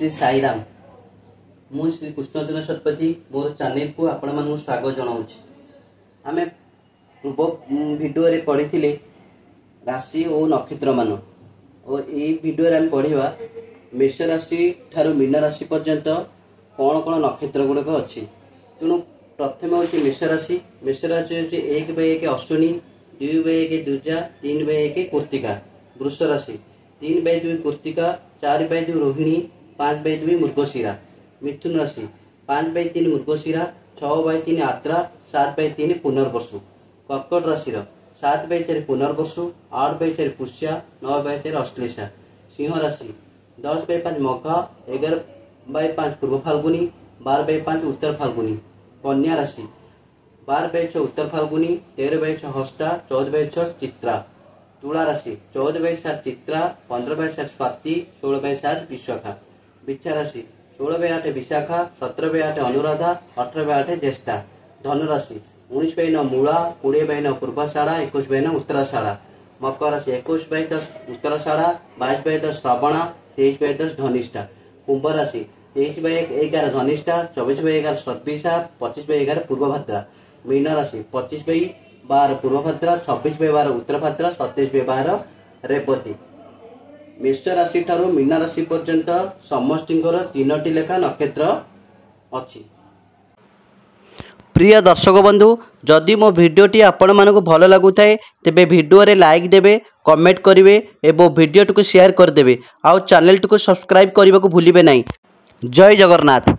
श्री साई राम। मु श्री कृष्णचंद्र शतपथी मोर चैनल को आपण मानू स्वागत जनाऊँ। आम पूर्व वीडियो रे पढ़ी राशि और नक्षत्र मान और ये वीडियो आम पढ़ा मेष राशि ठारू मीन राशि पर्यंत कौन कौन नक्षत्र गुड़क अच्छी। तेणु प्रथम हूँ मेष राशि। मेष राशि हूँ 1/1 अश्विनी, 2/1 दूजा, 3/1 कृत्तिका। वृष राशि 3/2 कृत्तिका, 4/2 रोहिणी, 5/2 मृगशिरा। मिथुन राशि 5/3 मृगशिरा, 6/3 आद्रा, 7/3 पुनर्वसु। कर्कट राशि 7/4 पुनर्वसु, 8/4 पुष्या, 9/4 अश्लेषा। सिंह राशि 10/5 मघ, 11/5 पूर्व फाल्गुनी, 12/5 उत्तर फाल्गुनी। कन्या राशि 12/6 उत्तर फाल्गुनी, 13/6 हस्ता, 14/6 चित्रा। तुला राशि 14/7 चित्रा, 15/7 स्वाति, 16/7 विशाखा। बिच्छा राशि 16/8 विशाखा, 17/8 अनुराधा, 18/8 ज्येष्ठा। धनु राशि 19/9 मूला, 20/9 पूर्वाषाढ़ा, 21/9 उत्तराषाढ़ा। मकर राशि 21/10 उत्तराषाढ़ा, 22/10 श्रावणा, 23/10 धनिष्ठा। कुंभ राशि 23/11 धनिष्ठा, 24/11 सद्विषा, 25/11 पूर्वभद्रा। मीन राशि 25/12 पूर्वभद्रा, 26/12 उत्तरभद्रा, 27/12 रेवती। मेष राशि ठारू मीन राशि पर्यंत समस्तिंकर 3टी लेखा नक्षत्र अच्छी। प्रिय दर्शक बंधु, जदि मो भिडियोटी आपण मानक भल लगुଥାଏ तेबे भिडियो रे लाइक देबे, कमेंट करिवे एवं भिडियो को शेयर कर देबे। आउ चैनल को सब्सक्राइब करने को भूलिबे नहीं। जय जगन्नाथ।